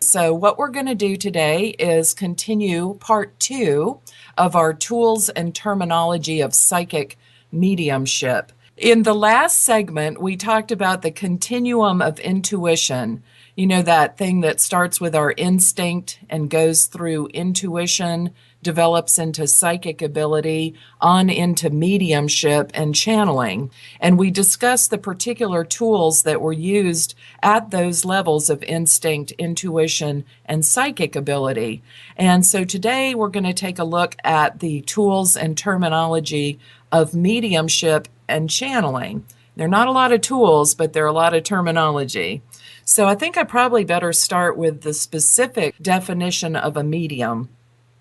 So what we're going to do today is continue part 2 of our tools and terminology of psychic mediumship. In the last segment, we talked about the continuum of intuition. You know, that thing that starts with our instinct and goes through intuition, develops into psychic ability, on into mediumship and channeling. And we discussed the particular tools that were used at those levels of instinct, intuition, and psychic ability. And so today we're going to take a look at the tools and terminology of mediumship and channeling. There are not a lot of tools, but there are a lot of terminology. So I think I probably better start with the specific definition of a medium.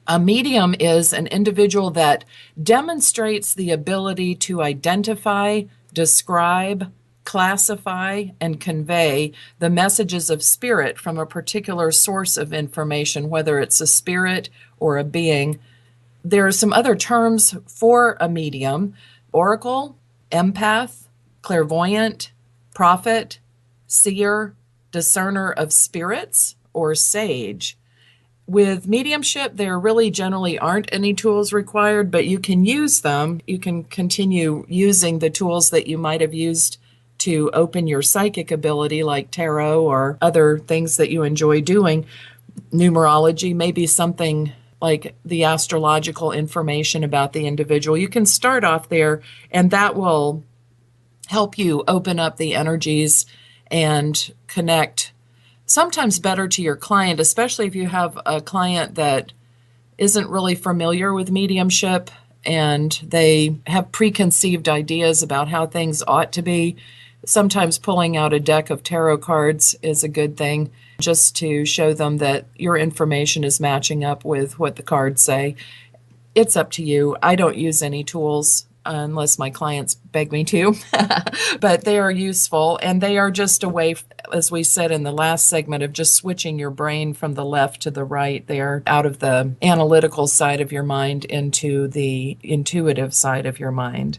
A medium is an individual that demonstrates the ability to identify, describe, classify, and convey the messages of spirit from a particular source of information, whether it's a spirit or a being. There are some other terms for a medium: oracle, empath, clairvoyant, prophet, seer, discerner of spirits, or sage. With mediumship, there really generally aren't any tools required, but you can use them. You can continue using the tools that you might have used to open your psychic ability, like tarot or other things that you enjoy doing. Numerology, maybe something like the astrological information about the individual. You can start off there, and that will help you open up the energies and connect sometimes better to your client, especially if you have a client that isn't really familiar with mediumship and they have preconceived ideas about how things ought to be. Sometimes pulling out a deck of tarot cards is a good thing, just to show them that your information is matching up with what the cards say. It's up to you. I don't use any tools unless my clients beg me to, but they are useful, and they are just a way, as we said in the last segment, of just switching your brain from the left to the right. They are out of the analytical side of your mind into the intuitive side of your mind.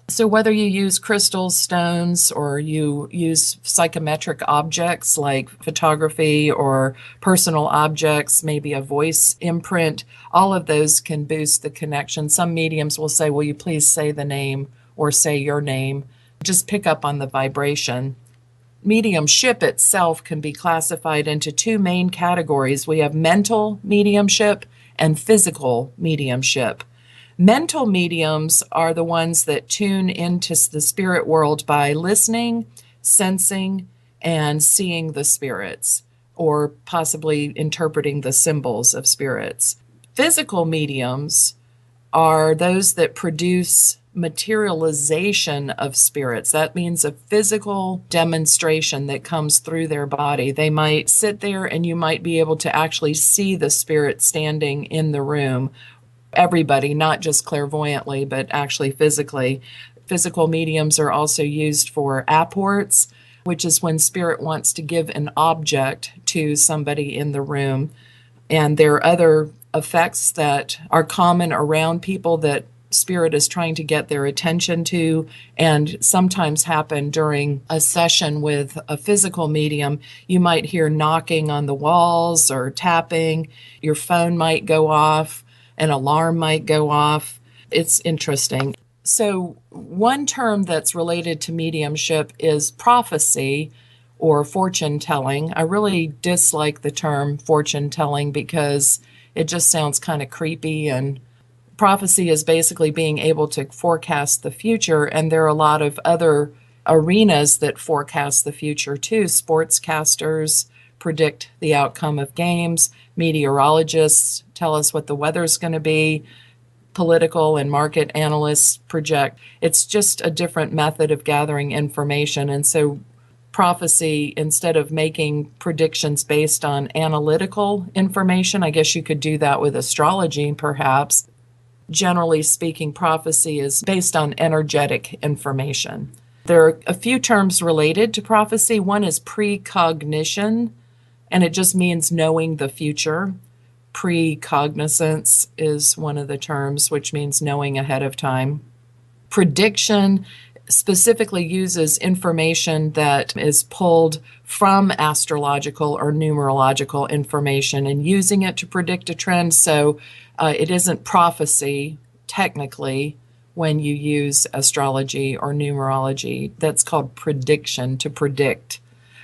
So whether you use crystals, stones, or you use psychometric objects like photography or personal objects, maybe a voice imprint, all of those can boost the connection. Some mediums will say, will you please say the name or say your name? Just pick up on the vibration. Mediumship itself can be classified into two main categories. We have mental mediumship and physical mediumship. Mental mediums are the ones that tune into the spirit world by listening, sensing, and seeing the spirits, or possibly interpreting the symbols of spirits. Physical mediums are those that produce materialization of spirits. That means a physical demonstration that comes through their body. They might sit there and you might be able to actually see the spirit standing in the room. Everybody, not just clairvoyantly, but actually physically. Physical mediums are also used for apports, which is when spirit wants to give an object to somebody in the room. And there are other effects that are common around people that spirit is trying to get their attention to, and sometimes happen during a session with a physical medium. You might hear knocking on the walls or tapping. Your phone might go off. An alarm might go off. It's interesting. So one term that's related to mediumship is prophecy or fortune telling. I really dislike the term fortune telling because it just sounds kind of creepy, and prophecy is basically being able to forecast the future, and there are a lot of other arenas that forecast the future too. Sportscasters predict the outcome of games. Meteorologists tell us what the weather's going to be. Political and market analysts project. It's just a different method of gathering information. And so prophecy, instead of making predictions based on analytical information, I guess you could do that with astrology perhaps. Generally speaking, prophecy is based on energetic information. There are a few terms related to prophecy. One is precognition, and it just means knowing the future. Precognizance is one of the terms, which means knowing ahead of time. Prediction specifically uses information that is pulled from astrological or numerological information and using it to predict a trend. So it isn't prophecy, technically, when you use astrology or numerology. That's called prediction, to predict.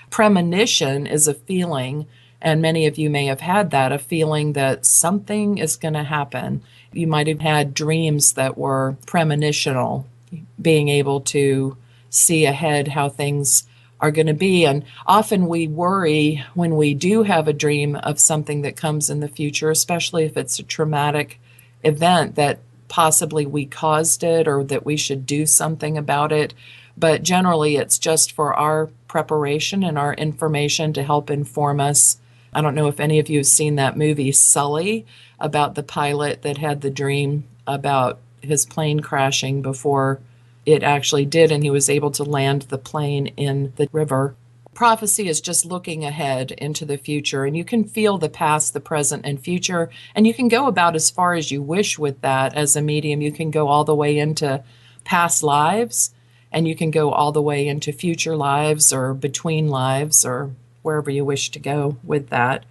Premonition is a feeling, and many of you may have had that, a feeling that something is going to happen. You might have had dreams that were premonitional, being able to see ahead how things are going to be. And often we worry when we do have a dream of something that comes in the future, especially if it's a traumatic event, that possibly we caused it or that we should do something about it. But generally, it's just for our preparation and our information to help inform us. I don't know if any of you have seen that movie, Sully, about the pilot that had the dream about his plane crashing before it actually did, and he was able to land the plane in the river. Prophecy is just looking ahead into the future, and you can feel the past, the present, and future, and you can go about as far as you wish with that as a medium. You can go all the way into past lives, and you can go all the way into future lives or between lives or wherever you wish to go with that.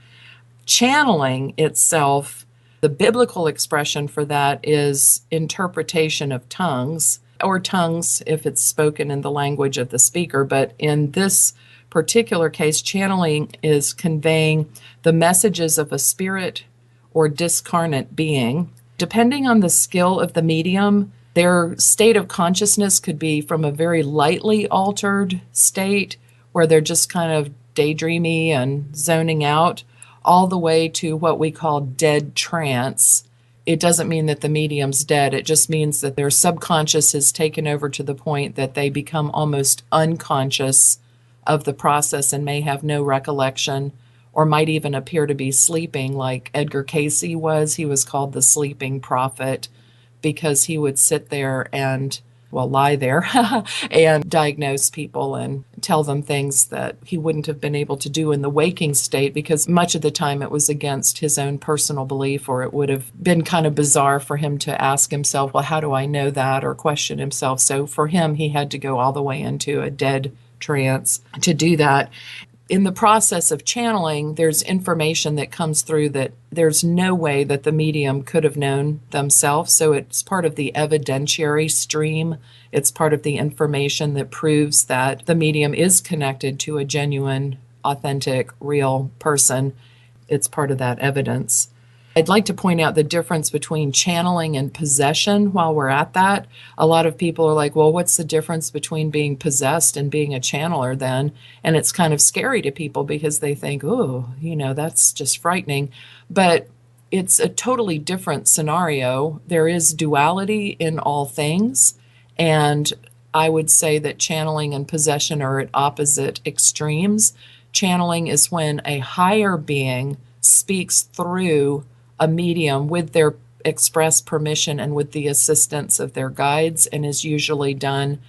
Channeling itself, the biblical expression for that is interpretation of tongues, or tongues if it's spoken in the language of the speaker. But in this particular case, channeling is conveying the messages of a spirit or discarnate being. Depending on the skill of the medium, their state of consciousness could be from a very lightly altered state where they're just kind of daydreamy and zoning out, all the way to what we call dead trance. It doesn't mean that the medium's dead. It just means that their subconscious is taken over to the point that they become almost unconscious of the process and may have no recollection, or might even appear to be sleeping, like Edgar Cayce was. He was called the sleeping prophet because he would sit there and, well, lie there and diagnose people and tell them things that he wouldn't have been able to do in the waking state, because much of the time it was against his own personal belief, or it would have been kind of bizarre for him to ask himself, well, how do I know that, or question himself. So for him, he had to go all the way into a dead trance to do that. In the process of channeling, there's information that comes through that there's no way that the medium could have known themselves. So it's part of the evidentiary stream. It's part of the information that proves that the medium is connected to a genuine, authentic, real person. It's part of that evidence. I'd like to point out the difference between channeling and possession while we're at that. A lot of people are like, well, what's the difference between being possessed and being a channeler then? And it's kind of scary to people because they think, oh, that's just frightening. But it's a totally different scenario. There is duality in all things. And I would say that channeling and possession are at opposite extremes. Channeling is when a higher being speaks through a medium with their express permission and with the assistance of their guides, and is usually done,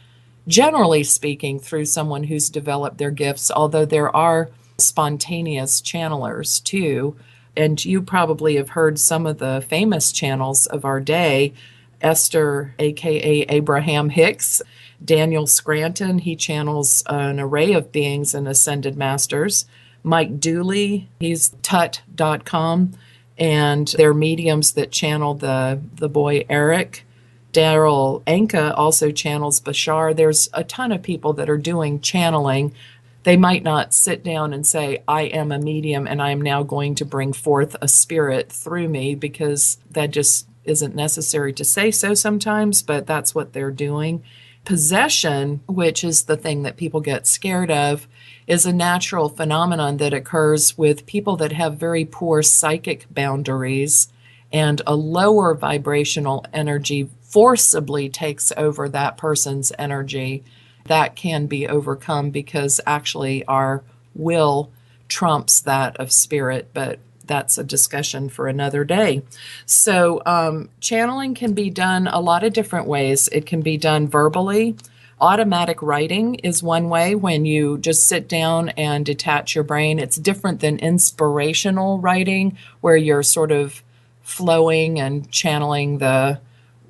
generally speaking, through someone who's developed their gifts, although there are spontaneous channelers too. And you probably have heard some of the famous channels of our day. Esther, aka Abraham Hicks, Daniel Scranton, he channels an array of beings and ascended masters. Mike Dooley, he's tut.com, and they're mediums that channel the boy Eric. Daryl Anka also channels Bashar. There's a ton of people that are doing channeling. They might not sit down and say, I am a medium and I am now going to bring forth a spirit through me, because that just isn't necessary to say so sometimes, but that's what they're doing. Possession, which is the thing that people get scared of, is a natural phenomenon that occurs with people that have very poor psychic boundaries, and a lower vibrational energy forcibly takes over that person's energy. That can be overcome because actually our will trumps that of spirit, but that's a discussion for another day. So channeling can be done a lot of different ways. It can be done verbally. Automatic writing is one way, when you just sit down and detach your brain. It's different than inspirational writing, where you're sort of flowing and channeling the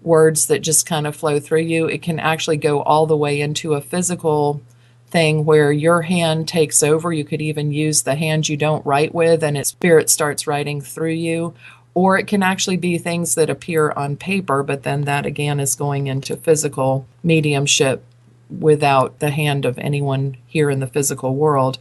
words that just kind of flow through you. It can actually go all the way into a physical thing where your hand takes over. You could even use the hand you don't write with, and its spirit starts writing through you. Or it can actually be things that appear on paper, but then that again is going into physical mediumship without the hand of anyone here in the physical world.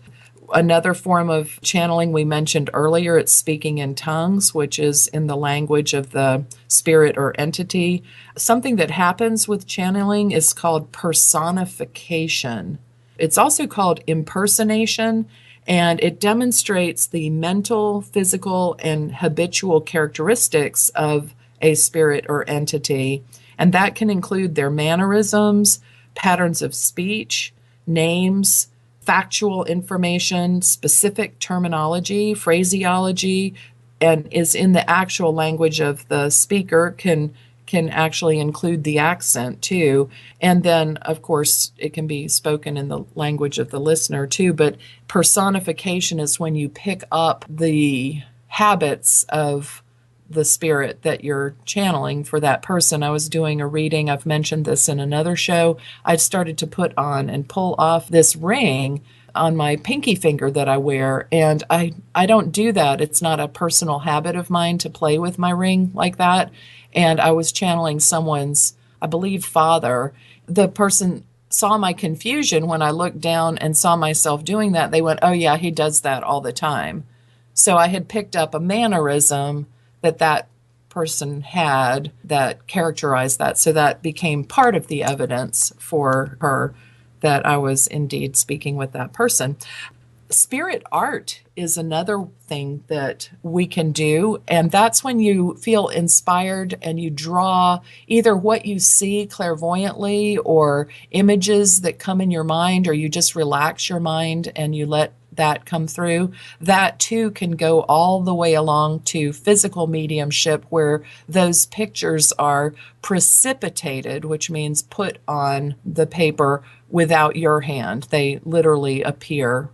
Another form of channeling we mentioned earlier, it's speaking in tongues, which is in the language of the spirit or entity. Something that happens with channeling is called personification. It's also called impersonation, and it demonstrates the mental, physical, and habitual characteristics of a spirit or entity. And that can include their mannerisms, patterns of speech, names, factual information, specific terminology, phraseology, and is in the actual language of the speaker, can actually include the accent too. And then, of course, it can be spoken in the language of the listener too. But personification is when you pick up the habits of the spirit that you're channeling for that person. I was doing a reading, I've mentioned this in another show. I've started to put on and pull off this ring on my pinky finger that I wear, and I don't do that. It's not a personal habit of mine to play with my ring like that. And I was channeling someone's, I believe, father. The person saw my confusion when I looked down and saw myself doing that. They went, "Oh yeah, he does that all the time." So I had picked up a mannerism that person had that characterized that. So that became part of the evidence for her that I was indeed speaking with that person. Spirit art is another thing that we can do, and that's when you feel inspired and you draw either what you see clairvoyantly or images that come in your mind, or you just relax your mind and you let that come through. That too can go all the way along to physical mediumship, where those pictures are precipitated, which means put on the paper without your hand. They literally appear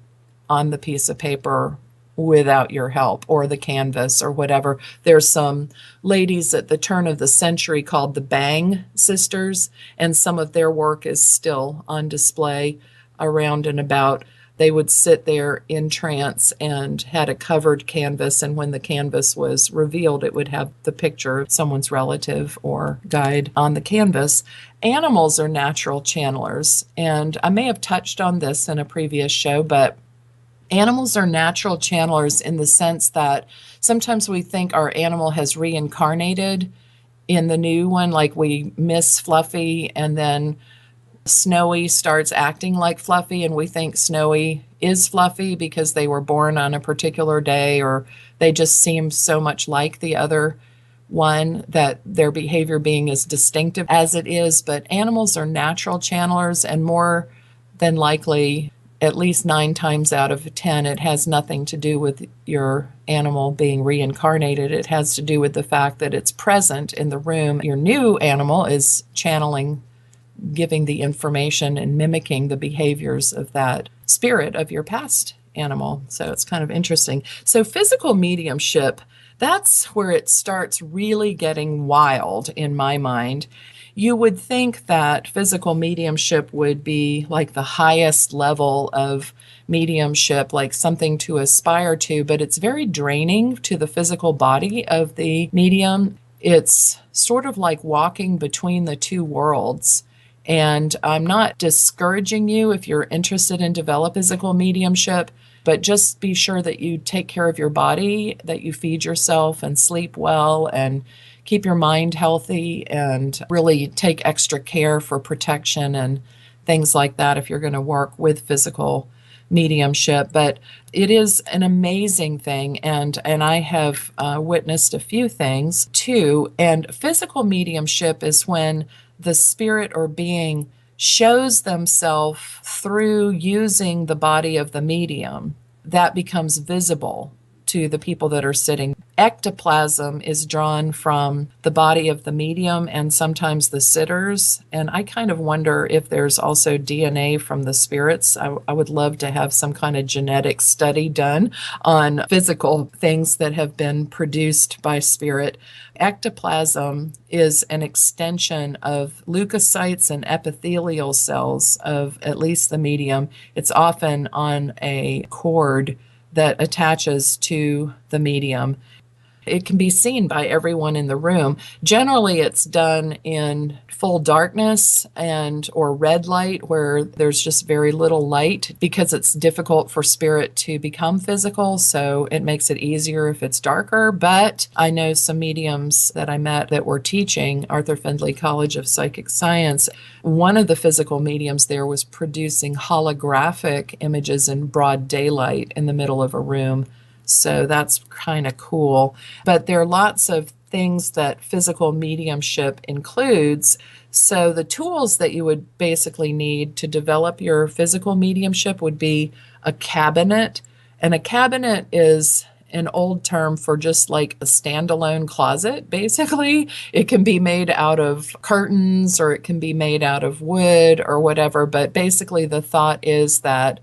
on the piece of paper without your help, or the canvas or whatever. There's some ladies at the turn of the century called the Bang Sisters, and some of their work is still on display around and about. They would sit there in trance and had a covered canvas, and when the canvas was revealed, it would have the picture of someone's relative or guide on the canvas. Animals are natural channelers, and I may have touched on this in a previous show, but animals are natural channelers in the sense that sometimes we think our animal has reincarnated in the new one, like we miss Fluffy and then Snowy starts acting like Fluffy, and we think Snowy is Fluffy because they were born on a particular day, or they just seem so much like the other one that their behavior being as distinctive as it is. But animals are natural channelers, and more than likely, at least 9 times out of 10, it has nothing to do with your animal being reincarnated. It has to do with the fact that it's present in the room. Your new animal is channeling, giving the information and mimicking the behaviors of that spirit of your past animal. So it's kind of interesting. So physical mediumship, that's where it starts really getting wild in my mind. You would think that physical mediumship would be like the highest level of mediumship, like something to aspire to, but it's very draining to the physical body of the medium. It's sort of like walking between the two worlds. And I'm not discouraging you if you're interested in develop physical mediumship, but just be sure that you take care of your body, that you feed yourself and sleep well and keep your mind healthy, and really take extra care for protection and things like that if you're going to work with physical mediumship. But it is an amazing thing, and I have witnessed a few things too. And physical mediumship is when the spirit or being shows themselves through using the body of the medium. That becomes visible to the people that are sitting. Ectoplasm is drawn from the body of the medium and sometimes the sitters. And I kind of wonder if there's also DNA from the spirits. I would love to have some kind of genetic study done on physical things that have been produced by spirit. Ectoplasm is an extension of leukocytes and epithelial cells of at least the medium. It's often on a cord that attaches to the medium. It can be seen by everyone in the room. Generally, it's done in full darkness or red light where there's just very little light because it's difficult for spirit to become physical, so it makes it easier if it's darker. But I know some mediums that I met that were teaching Arthur Findlay College of Psychic Science. One of the physical mediums there was producing holographic images in broad daylight in the middle of a room. So that's kind of cool. But there are lots of things that physical mediumship includes. So the tools that you would basically need to develop your physical mediumship would be a cabinet. And a cabinet is an old term for just like a standalone closet, basically. It can be made out of curtains or it can be made out of wood or whatever. But basically the thought is that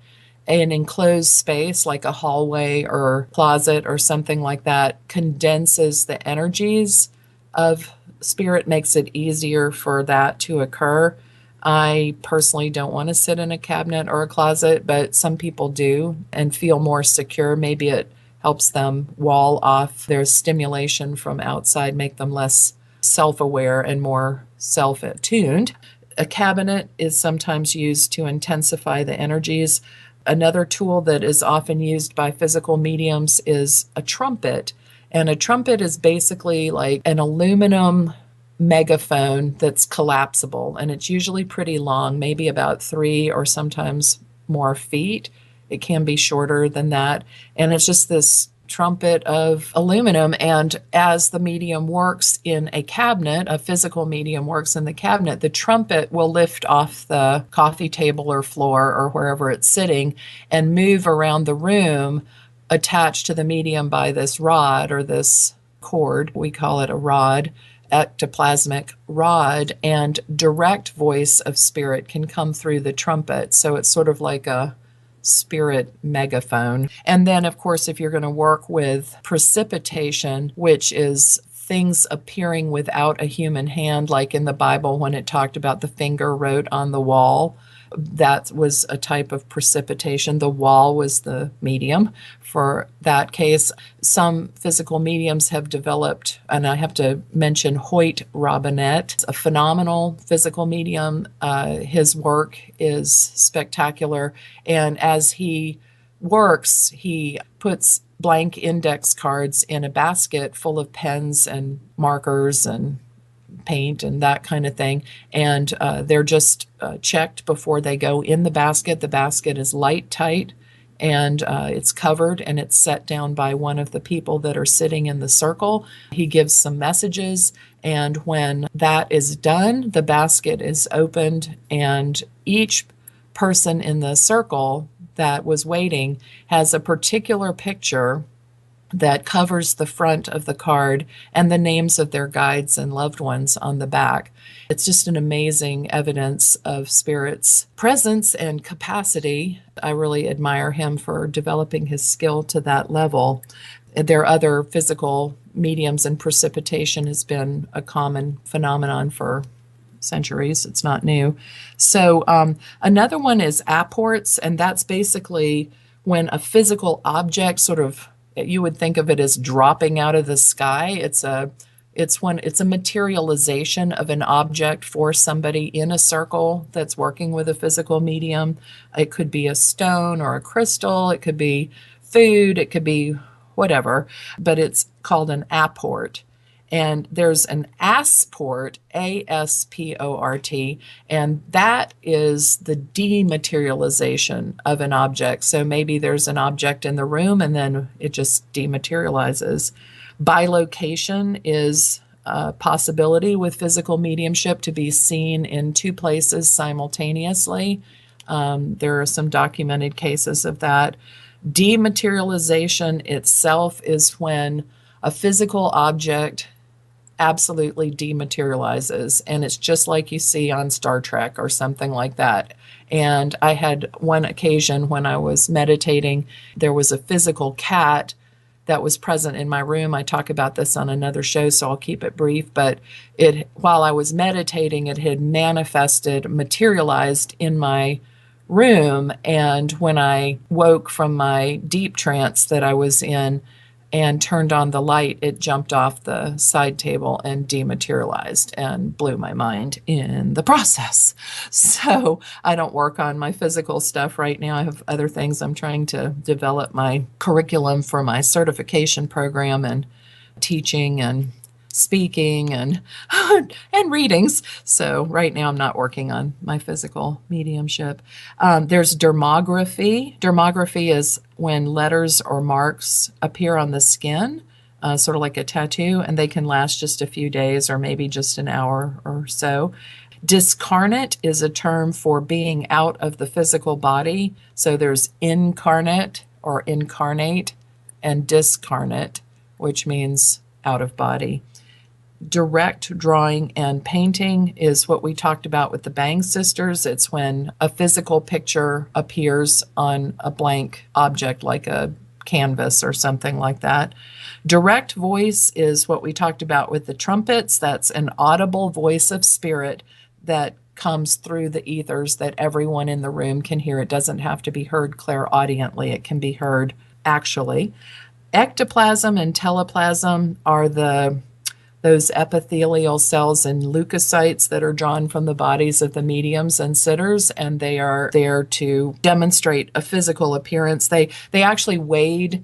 an enclosed space like a hallway or closet or something like that condenses the energies of spirit, makes it easier for that to occur. I personally don't want to sit in a cabinet or a closet, but some people do and feel more secure. Maybe it helps them wall off their stimulation from outside, make them less self-aware and more self-attuned. A cabinet is sometimes used to intensify the energies. Another tool that is often used by physical mediums is a trumpet. And a trumpet is basically like an aluminum megaphone that's collapsible. And it's usually pretty long, maybe about 3 or sometimes more feet. It can be shorter than that. And it's just this trumpet of aluminum. And as the medium works in a cabinet, a physical medium works in the cabinet, the trumpet will lift off the coffee table or floor or wherever it's sitting and move around the room attached to the medium by this rod or this cord. We call it a rod, ectoplasmic rod, and direct voice of spirit can come through the trumpet. So it's sort of like a spirit megaphone. And then, of course, if you're going to work with precipitation, which is things appearing without a human hand, like in the Bible when it talked about the finger wrote on the wall, that was a type of precipitation. The wall was the medium for that case. Some physical mediums have developed, and I have to mention Hoyt Robinette, a phenomenal physical medium. His work is spectacular. And as he works, he puts blank index cards in a basket full of pens and markers and paint and that kind of thing. And they're just checked before they go in the basket. The basket is light tight and it's covered and it's set down by one of the people that are sitting in the circle. He gives some messages, and when that is done, the basket is opened and each person in the circle that was waiting has a particular picture that covers the front of the card and the names of their guides and loved ones on the back. It's just an amazing evidence of Spirit's presence and capacity. I really admire him for developing his skill to that level. There are other physical mediums, and precipitation has been a common phenomenon for centuries. It's not new. So another one is apports, and that's basically when a physical object sort of, you would think of it as dropping out of the sky. It's a materialization of an object for somebody in a circle that's working with a physical medium. It could be a stone or a crystal. It could be food. It could be whatever, but it's called an apport. And there's an asport, A-S-P-O-R-T, and that is the dematerialization of an object. So maybe there's an object in the room and then it just dematerializes. Bilocation is a possibility with physical mediumship, to be seen in two places simultaneously. There are some documented cases of that. Dematerialization itself is when a physical object absolutely dematerializes, and it's just like you see on Star Trek or something like that. And I had one occasion when I was meditating, there was a physical cat that was present in my room. I talk about this on another show, so I'll keep it brief, but while I was meditating, it had manifested, materialized in my room. And when I woke from my deep trance that I was in and turned on the light, it jumped off the side table and dematerialized and blew my mind in the process. So I don't work on my physical stuff right now. I have other things. I'm trying to develop my curriculum for my certification program and teaching and speaking and and readings. So right now I'm not working on my physical mediumship. There's dermography. Dermography is when letters or marks appear on the skin, sort of like a tattoo, and they can last just a few days or maybe just an hour or so. Discarnate is a term for being out of the physical body. So there's incarnate or incarnate and discarnate, which means out of body. Direct drawing and painting is what we talked about with the Bang sisters. It's when a physical picture appears on a blank object like a canvas or something like that. Direct voice is what we talked about with the trumpets. That's an audible voice of spirit that comes through the ethers that everyone in the room can hear. It doesn't have to be heard clairaudiently. It can be heard actually. Ectoplasm and teleplasm are those epithelial cells and leukocytes that are drawn from the bodies of the mediums and sitters, and they are there to demonstrate a physical appearance. They actually weighed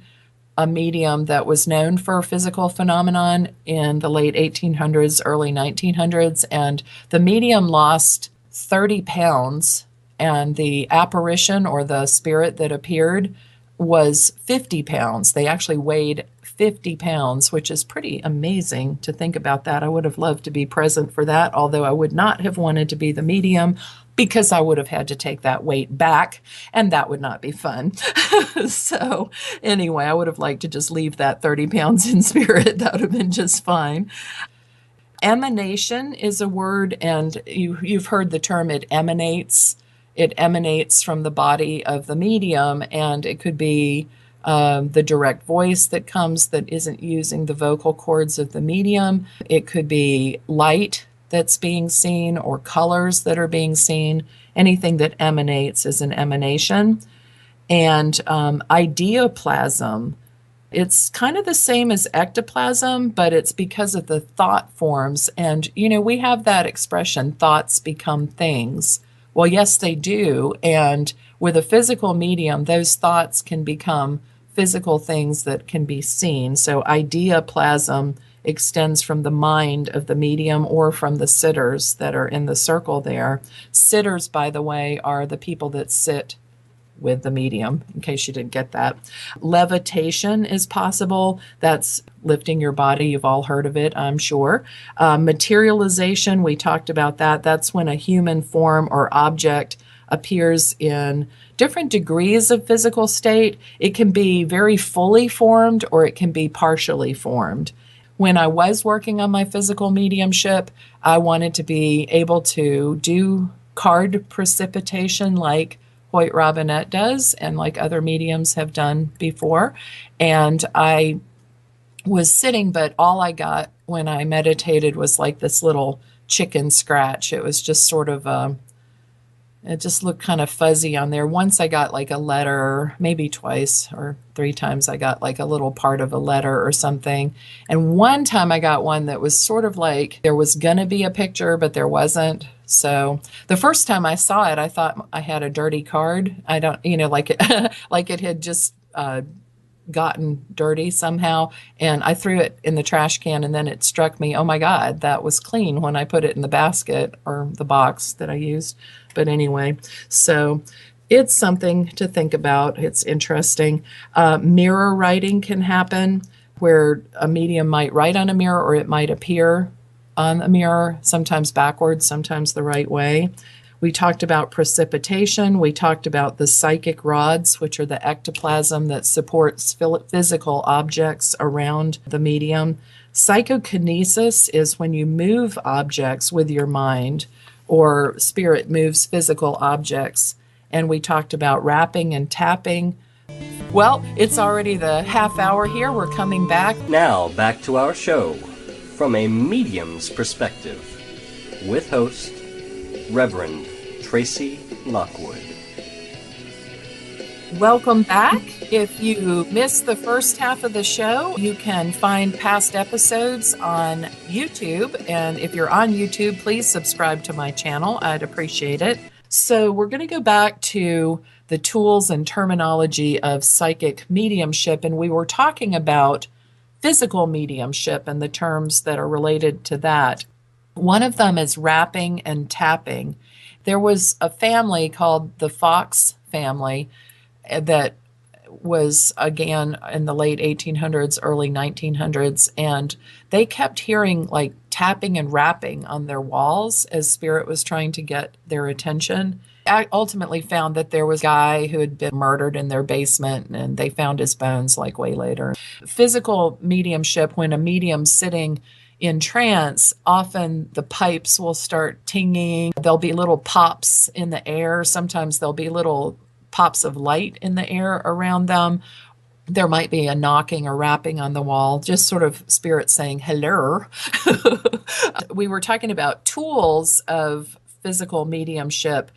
a medium that was known for physical phenomenon in the late 1800s, early 1900s, and the medium lost 30 pounds, and the apparition or the spirit that appeared was 50 pounds. They actually weighed 50 pounds, which is pretty amazing to think about that. I would have loved to be present for that, although I would not have wanted to be the medium because I would have had to take that weight back, and that would not be fun. So anyway, I would have liked to just leave that 30 pounds in spirit. That would have been just fine. Emanation is a word, and you've heard the term it emanates. It emanates from the body of the medium, and it could be the direct voice that comes that isn't using the vocal cords of the medium. It could be light that's being seen or colors that are being seen. Anything that emanates is an emanation. And ideoplasm, it's kind of the same as ectoplasm, but it's because of the thought forms. And, we have that expression, thoughts become things. Well, yes, they do. And with a physical medium, those thoughts can become physical things that can be seen. So ideoplasm extends from the mind of the medium or from the sitters that are in the circle there. Sitters, by the way, are the people that sit with the medium, in case you didn't get that. Levitation is possible. That's lifting your body. You've all heard of it, I'm sure. Materialization, we talked about that. That's when a human form or object appears in different degrees of physical state. It can be very fully formed or it can be partially formed. When I was working on my physical mediumship, I wanted to be able to do card precipitation like Hoyt Robinette does and like other mediums have done before. And I was sitting, but all I got when I meditated was like this little chicken scratch. It was just sort of it just looked kind of fuzzy on there. Once I got like a letter, maybe twice or 3 times I got like a little part of a letter or something. And one time I got one that was sort of like there was going to be a picture, but there wasn't. So the first time I saw it, I thought I had a dirty card. I don't, like it, like it had just gotten dirty somehow. And I threw it in the trash can, and then it struck me, oh my God, that was clean when I put it in the basket or the box that I used. But anyway, so it's something to think about. It's interesting. Mirror writing can happen where a medium might write on a mirror or it might appear on a mirror, sometimes backwards, sometimes the right way. We talked about precipitation. We talked about the psychic rods, which are the ectoplasm that supports physical objects around the medium. Psychokinesis is when you move objects with your mind, or spirit moves physical objects. And we talked about wrapping and tapping. Well, it's already the half hour here. We're coming back. Now, back to our show, from a medium's perspective, with host, Reverend Tracey Lockwood. Welcome back. If you missed the first half of the show, you can find past episodes on YouTube. And if you're on YouTube, please subscribe to my channel. I'd appreciate it. So we're going to go back to the tools and terminology of psychic mediumship. And we were talking about physical mediumship and the terms that are related to that. One of them is wrapping and tapping. There was a family called the Fox family that was, again, in the late 1800s, early 1900s, and they kept hearing like tapping and rapping on their walls as spirit was trying to get their attention. I ultimately found that there was a guy who had been murdered in their basement, and they found his bones like way later. Physical mediumship, when a medium's sitting in trance, often the pipes will start tinging. There'll be little pops in the air. Sometimes there'll be little pops of light in the air around them. There might be a knocking or rapping on the wall, just sort of spirit saying hello. We were talking about tools of physical mediumship.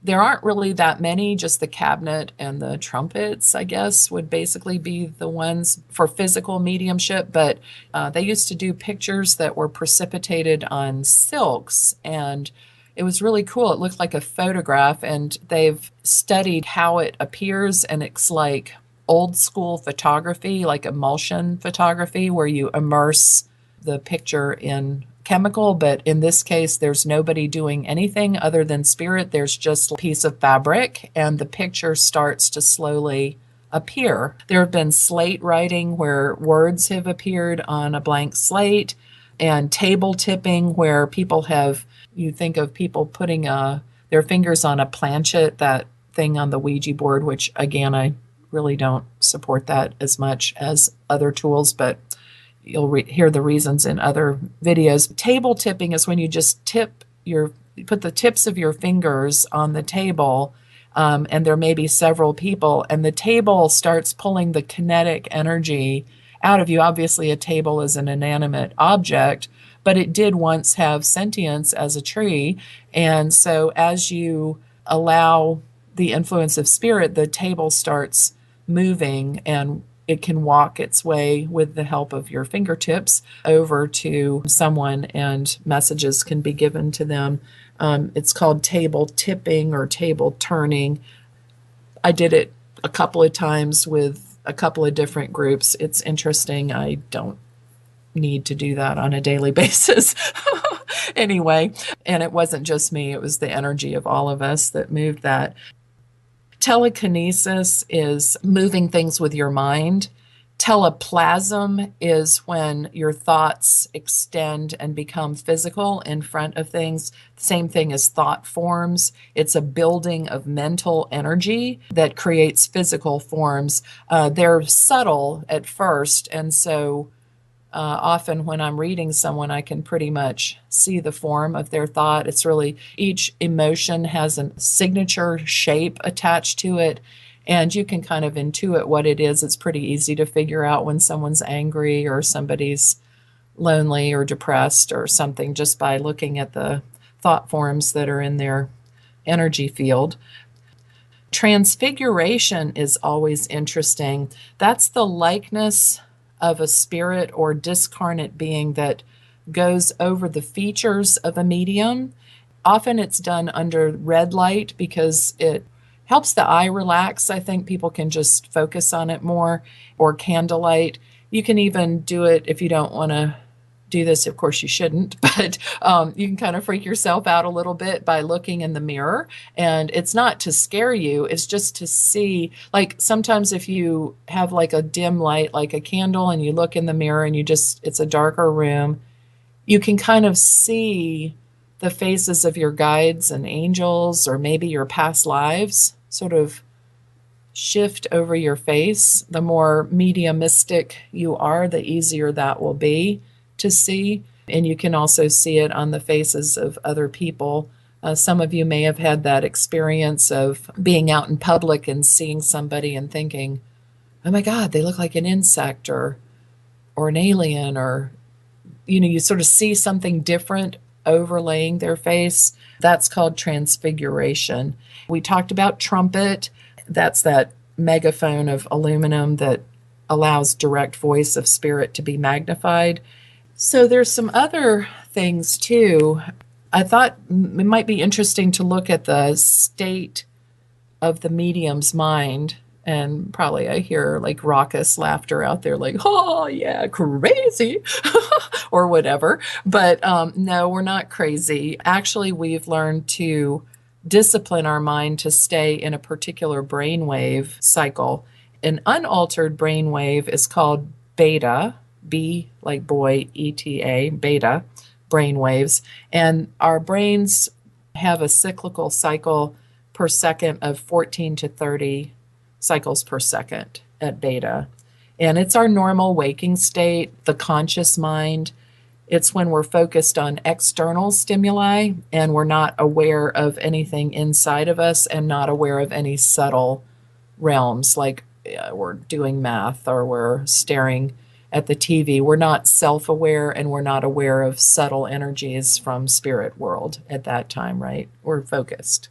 There aren't really that many, just the cabinet and the trumpets, I guess, would basically be the ones for physical mediumship. But they used to do pictures that were precipitated on silks, and it was really cool. It looked like a photograph, and they've studied how it appears, and it's like old school photography, like emulsion photography, where you immerse the picture in chemical, but in this case, there's nobody doing anything other than spirit. There's just a piece of fabric, and the picture starts to slowly appear. There have been slate writing where words have appeared on a blank slate, and table tipping where people have, you think of people putting their fingers on a planchet, that thing on the Ouija board, which again, I really don't support that as much as other tools, but you'll hear the reasons in other videos. Table tipping is when you just put the tips of your fingers on the table, and there may be several people, and the table starts pulling the kinetic energy out of you. Obviously, a table is an inanimate object, but it did once have sentience as a tree. And so as you allow the influence of spirit, the table starts moving, and it can walk its way with the help of your fingertips over to someone, and messages can be given to them. It's called table tipping or table turning. I did it a couple of times with a couple of different groups. It's interesting. I don't need to do that on a daily basis. Anyway, and it wasn't just me. It was the energy of all of us that moved that. Telekinesis is moving things with your mind. Teleplasm is when your thoughts extend and become physical in front of things. Same thing as thought forms. It's a building of mental energy that creates physical forms. They're subtle at first, and so often when I'm reading someone, I can pretty much see the form of their thought. It's really, each emotion has a signature shape attached to it, and you can kind of intuit what it is. It's pretty easy to figure out when someone's angry or somebody's lonely or depressed or something, just by looking at the thought forms that are in their energy field. Transfiguration is always interesting. That's the likeness of a spirit or discarnate being that goes over the features of a medium. Often it's done under red light because it helps the eye relax. I think people can just focus on it more, or candlelight. You can even do it if you don't want to do this. Of course you shouldn't, but you can kind of freak yourself out a little bit by looking in the mirror. And it's not to scare you, it's just to see, like sometimes if you have like a dim light, like a candle, and you look in the mirror and it's a darker room, you can kind of see the faces of your guides and angels, or maybe your past lives, sort of shift over your face. The more mediumistic you are, the easier that will be to see. And you can also see it on the faces of other people. Some of you may have had that experience of being out in public and seeing somebody and thinking, oh my God, they look like an insect or an alien, or, you sort of see something different overlaying their face. That's called transfiguration. We talked about trumpet. That's that megaphone of aluminum that allows direct voice of spirit to be magnified. So there's some other things too. I thought it might be interesting to look at the state of the medium's mind. And probably I hear like raucous laughter out there, like, oh, yeah, crazy, or whatever. But no, we're not crazy. Actually, we've learned to discipline our mind to stay in a particular brainwave cycle. An unaltered brainwave is called beta, B like boy, ETA, beta brainwaves. And our brains have a cyclical cycle per second of 14 to 30 cycles per second at beta. And it's our normal waking state, the conscious mind. It's when we're focused on external stimuli and we're not aware of anything inside of us and not aware of any subtle realms, like we're doing math or we're staring at the TV. We're not self-aware and we're not aware of subtle energies from spirit world at that time, right? We're focused.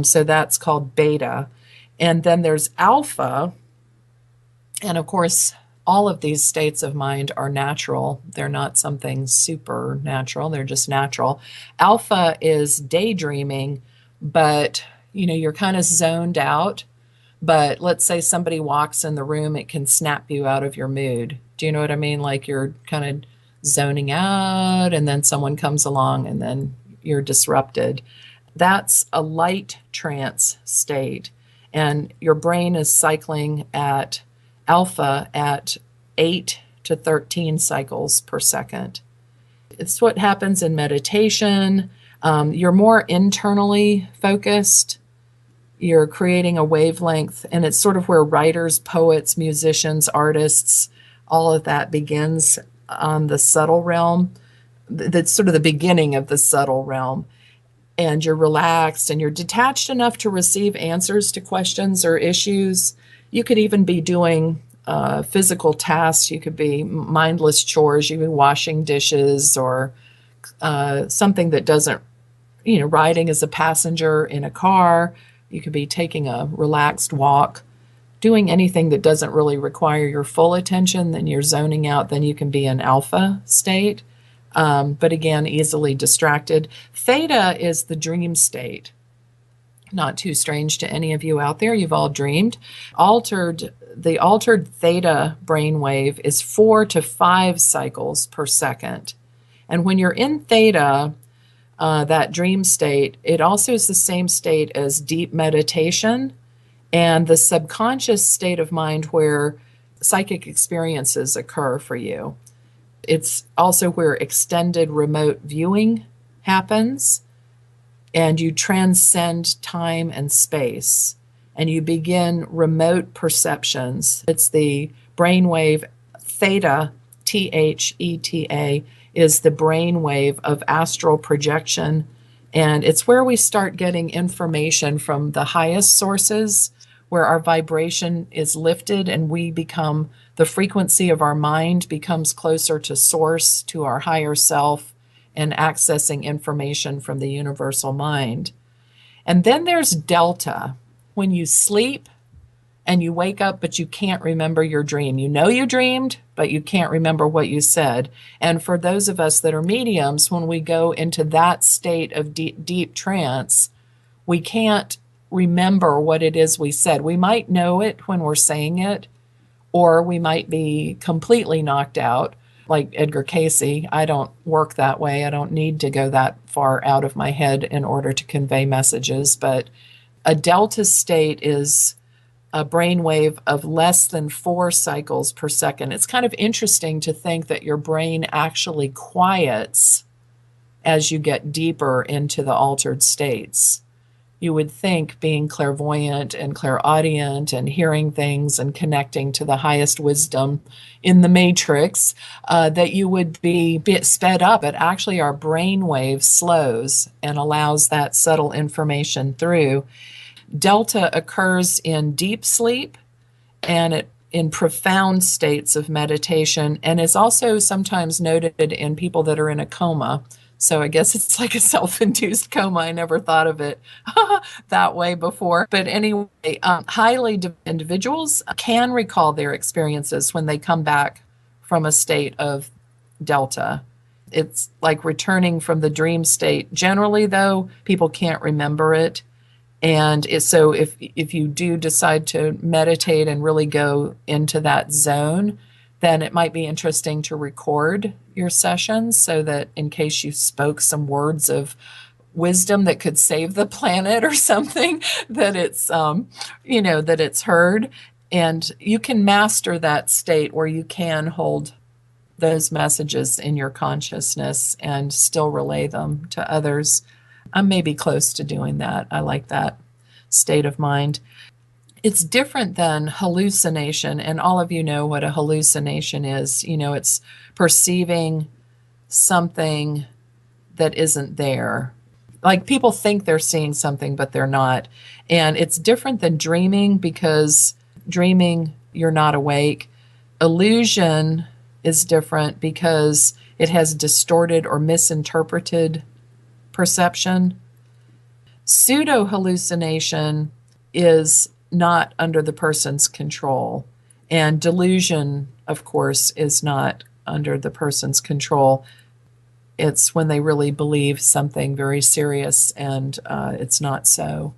So that's called beta. And then there's alpha. And of course, all of these states of mind are natural. They're not something supernatural. They're just natural. Alpha is daydreaming, but you're kind of zoned out. But let's say somebody walks in the room, it can snap you out of your mood. Do you know what I mean? Like you're kind of zoning out and then someone comes along and then you're disrupted. That's a light trance state. And your brain is cycling at alpha at 8 to 13 cycles per second. It's what happens in meditation. You're more internally focused. You're creating a wavelength, and it's sort of where writers, poets, musicians, artists, all of that begins on the subtle realm. That's sort of the beginning of the subtle realm. And you're relaxed and you're detached enough to receive answers to questions or issues. You could even be doing physical tasks. You could be mindless chores. You could be washing dishes or something that doesn't, riding as a passenger in a car. You could be taking a relaxed walk, doing anything that doesn't really require your full attention. Then you're zoning out. Then you can be in alpha state. But again, easily distracted. Theta is the dream state. Not too strange to any of you out there. You've all dreamed. The altered theta brainwave is 4 to 5 cycles per second. And when you're in theta, that dream state, it also is the same state as deep meditation and the subconscious state of mind where psychic experiences occur for you. It's also where extended remote viewing happens, and you transcend time and space, and you begin remote perceptions. It's the brainwave theta, Theta, is the brainwave of astral projection, and it's where we start getting information from the highest sources, where our vibration is lifted and we become, the frequency of our mind becomes closer to source, to our higher self, and accessing information from the universal mind. And then there's delta, when you sleep and you wake up, but you can't remember your dream. You know you dreamed, but you can't remember what you said. And for those of us that are mediums, when we go into that state of deep trance, we can't remember what it is we said. We might know it when we're saying it, or we might be completely knocked out, like Edgar Cayce. I don't work that way. I don't need to go that far out of my head in order to convey messages. But a delta state is a brainwave of less than 4 cycles per second. It's kind of interesting to think that your brain actually quiets as you get deeper into the altered states. You would think being clairvoyant and clairaudient and hearing things and connecting to the highest wisdom in the matrix, that you would be sped up. But actually our brain wave slows and allows that subtle information through. Delta occurs in deep sleep and in profound states of meditation, and is also sometimes noted in people that are in a coma. So I guess it's like a self-induced coma. I never thought of it that way before. But anyway, highly individuals can recall their experiences when they come back from a state of delta. It's like returning from the dream state. Generally, though, people can't remember it. And so if you do decide to meditate and really go into that zone, then it might be interesting to record your sessions so that in case you spoke some words of wisdom that could save the planet or something, that it's, that it's heard. And you can master that state where you can hold those messages in your consciousness and still relay them to others. I'm maybe close to doing that. I like that state of mind. It's different than hallucination, and all of you know what a hallucination is. It's perceiving something that isn't there. Like people think they're seeing something, but they're not. And it's different than dreaming, because dreaming, you're not awake. Illusion is different because it has distorted or misinterpreted perception. Pseudo-hallucination is not under the person's control. And delusion, of course, is not under the person's control. It's when they really believe something very serious and it's not so.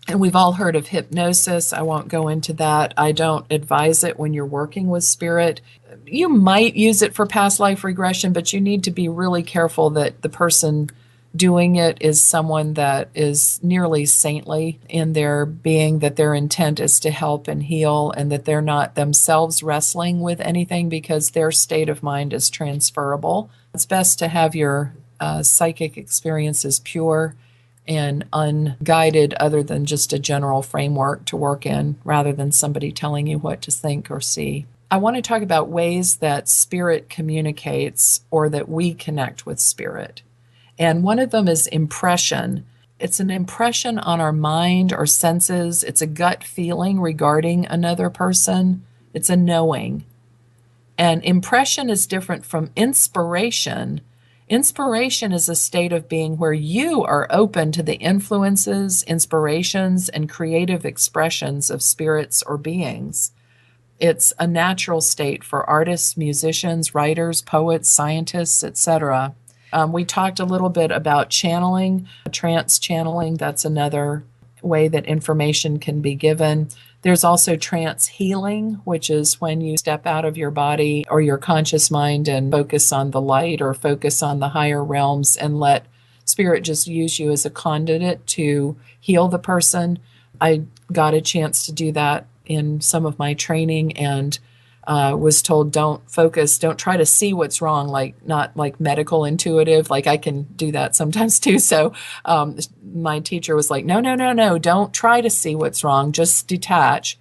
And we've all heard of hypnosis. I won't go into that. I don't advise it when you're working with spirit. You might use it for past life regression, but you need to be really careful that the person doing it is someone that is nearly saintly in their being, that their intent is to help and heal, and that they're not themselves wrestling with anything, because their state of mind is transferable. It's best to have your psychic experiences pure and unguided, other than just a general framework to work in, rather than somebody telling you what to think or see. I want to talk about ways that spirit communicates, or that we connect with spirit. And one of them is impression. It's an impression on our mind or senses. It's a gut feeling regarding another person. It's a knowing. And impression is different from inspiration. Inspiration is a state of being where you are open to the influences, inspirations, and creative expressions of spirits or beings. It's a natural state for artists, musicians, writers, poets, scientists, etc. We talked a little bit about channeling, trance channeling. That's another way that information can be given. There's also trance healing, which is when you step out of your body or your conscious mind and focus on the light or focus on the higher realms and let spirit just use you as a conduit to heal the person. I got a chance to do that in some of my training, and was told, don't try to see what's wrong, like not like medical intuitive, like I can do that sometimes too. So my teacher was like, no, don't try to see what's wrong, just detach.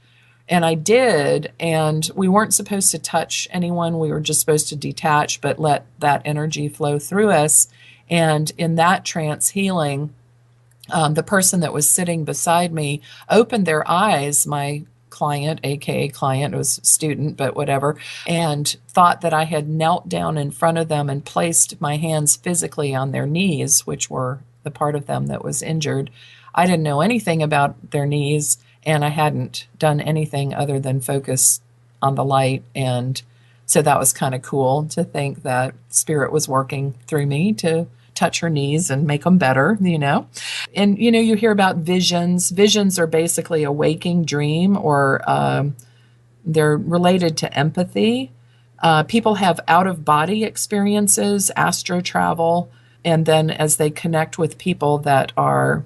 And I did, and we weren't supposed to touch anyone. We were just supposed to detach, but let that energy flow through us. And in that trance healing, the person that was sitting beside me opened their eyes, my client, aka client, it was student, but whatever, and thought that I had knelt down in front of them and placed my hands physically on their knees, which were the part of them that was injured. I didn't know anything about their knees, and I hadn't done anything other than focus on the light. And so that was kind of cool to think that spirit was working through me to touch her knees and make them better, And, you hear about visions. Visions are basically a waking dream, or they're related to empathy. People have out-of-body experiences, astro travel, and then as they connect with people that are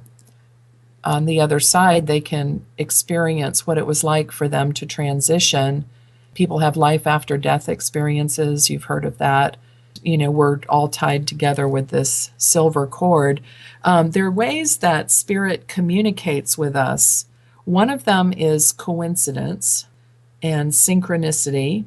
on the other side, they can experience what it was like for them to transition. People have life after death experiences. You've heard of that. we're all tied together with this silver cord. There are ways that spirit communicates with us. One of them is coincidence and synchronicity.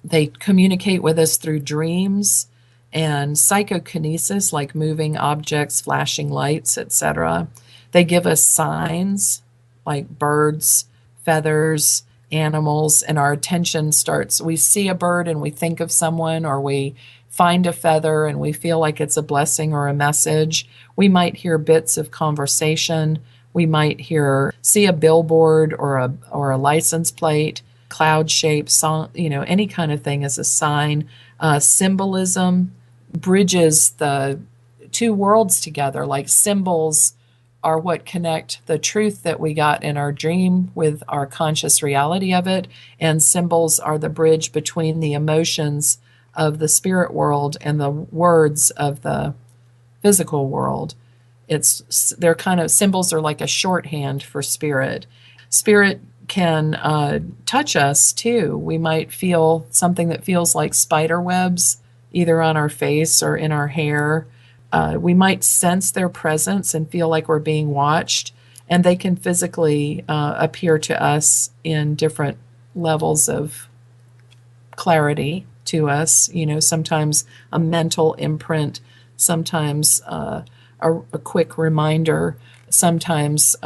They communicate with us through dreams and psychokinesis, like moving objects, flashing lights, etc. They give us signs like birds, feathers, animals, and our attention starts. We see a bird and we think of someone, or we find a feather and we feel like it's a blessing or a message. We might hear bits of conversation. We might see a billboard or a license plate, cloud shape, song, any kind of thing as a sign. Symbolism bridges the two worlds together. Like symbols are what connect the truth that we got in our dream with our conscious reality of it, and symbols are the bridge between the emotions of the spirit world and the words of the physical world. They're kind of, symbols are like a shorthand for spirit. Spirit can touch us too. We might feel something that feels like spider webs, either on our face or in our hair. We might sense their presence and feel like we're being watched, and they can physically appear to us in different levels of clarity to us. Sometimes a mental imprint, sometimes a quick reminder, sometimes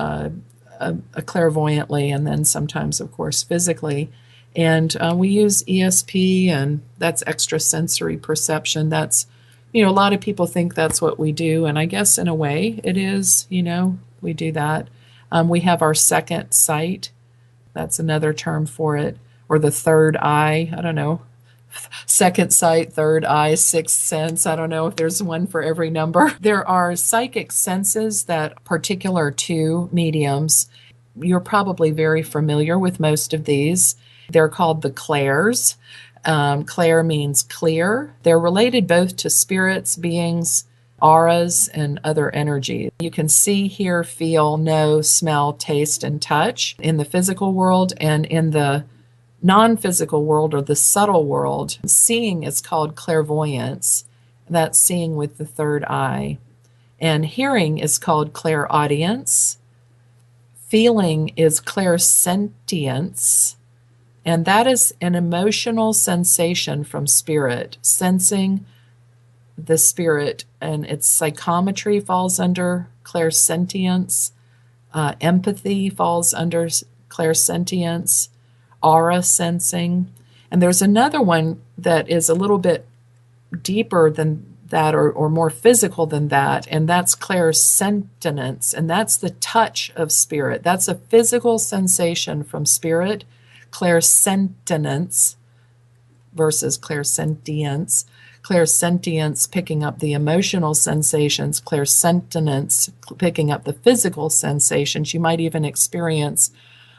clairvoyantly, and then sometimes, of course, physically. And we use ESP, and that's extrasensory perception. That's, a lot of people think that's what we do, and I guess in a way it is, we do that. We have our second sight. That's another term for it, or the third eye. I don't know. Second sight, third eye, sixth sense. I don't know if there's one for every number. There are psychic senses that are particular to mediums. You're probably very familiar with most of these. They're called the clairs. Clair means clear. They're related both to spirits, beings, auras, and other energy. You can see, hear, feel, know, smell, taste, and touch in the physical world, and in the non-physical world, or the subtle world. Seeing is called clairvoyance. That's seeing with the third eye. And hearing is called clairaudience. Feeling is clairsentience. And that is an emotional sensation from spirit, sensing the spirit, and its psychometry falls under clairsentience. Empathy falls under clairsentience. Aura sensing. And there's another one that is a little bit deeper than that, or more physical than that, and that's clairsentience, and that's the touch of spirit. That's a physical sensation from spirit. Clairsentience versus clairsentience. Clairsentience picking up the emotional sensations, clairsentience picking up the physical sensations. You might even experience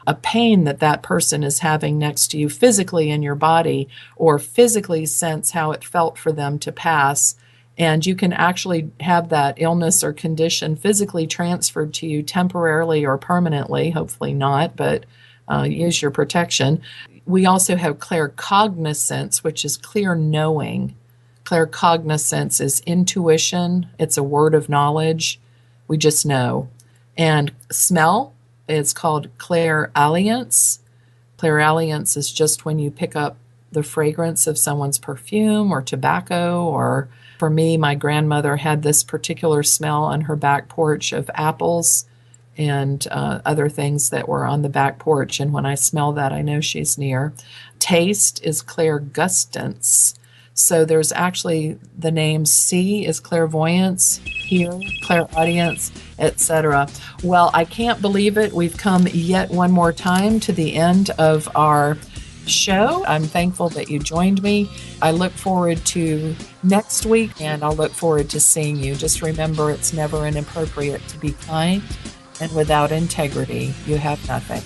a pain that person is having next to you physically in your body, or physically sense how it felt for them to pass. And you can actually have that illness or condition physically transferred to you temporarily or permanently, hopefully not, but use your protection. We also have claircognizance, which is clear knowing. Claircognizance is intuition. It's a word of knowledge. We just know. And smell, it's called clairalience. Clairalience is just when you pick up the fragrance of someone's perfume or tobacco. Or for me, my grandmother had this particular smell on her back porch of apples and other things that were on the back porch. And when I smell that, I know she's near. Taste is clairgustance. So there's actually the name see is clairvoyance, hear, clairaudience, etc. Well, I can't believe it. We've come yet one more time to the end of our show. I'm thankful that you joined me. I look forward to next week, and I'll look forward to seeing you. Just remember, it's never inappropriate to be kind, and without integrity, you have nothing.